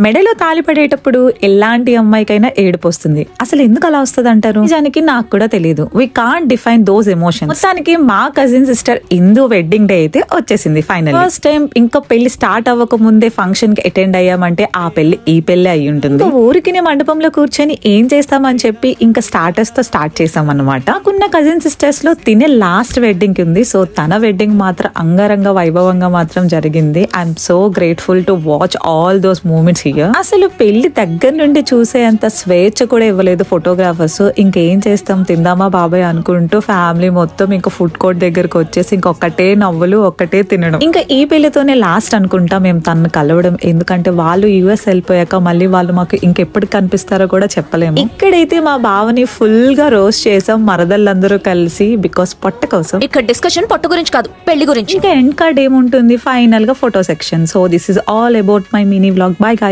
మెడలో తాళి పడేటప్పుడు ఎలాంటి అమ్మాయికైనా ఏడుపు వస్తుంది. అసలు ఎందుకు అలా వస్తుంది అంటారు? నిజానికి నాకు కూడా తెలియదు. We can't define those emotions. మొత్తానికి మా cousin sister Indu wedding day అయితే వచ్చేసింది. ఫైనల్ ఫస్ట్ టైం ఇంకా పెళ్లి స్టార్ట్ అవ్వక ముందే ఫంక్షన్ కి అటెండ్ అయ్యామంటే ఆ పెళ్లి ఈ పెళ్లి అయి ఉంటుంది. ఊరికి మండపంలో కూర్చొని ఏం చేస్తామని చెప్పి ఇంకా స్టార్టర్స్ తో స్టార్ట్ చేసాం అనమాట. నాకున్న కజిన్ సిస్టర్స్ లో తినే లాస్ట్ వెడ్డింగ్ కి ఉంది. సో తన వెడ్డింగ్ మాత్రం అంగరంగ వైభవంగా మాత్రం జరిగింది. I'm so grateful to watch all those moments. అసలు పెళ్లి దగ్గర నుండి చూసే అంత స్వేచ్ఛ కూడా ఇవ్వలేదు ఫోటోగ్రాఫర్స్. ఇంకేం చేస్తాం, తిందామా బాబాయ్ అనుకుంటూ ఫ్యామిలీ మొత్తం ఇంకా ఫుడ్ కోర్ట్ దగ్గరకు వచ్చేసి ఇంకొకటే నవ్వులు, ఒక్కటే తినడం. ఇంకా ఈ పెళ్లితోనే లాస్ట్ అనుకుంటా మేము తనను కలవడం. ఎందుకంటే వాళ్ళు యుఎస్ వెళ్ళిపోయాక మళ్ళీ వాళ్ళు మాకు ఇంకెప్పుడు కనిపిస్తారో కూడా చెప్పలేము. ఇక్కడైతే మా బావని ఫుల్ గా రోస్ట్ చేసాం మరదళ్ళందరూ కలిసి, బికాస్ పొట్ట కోసం. ఇక్కడ డిస్కషన్ పొట్ట గురించి కాదు, పెళ్లి గురించి. ఇంకా ఎండ్ కార్డ్ ఏముంటుంది, ఫైనల్ గా photo section. So this is all about my mini vlog. By guys.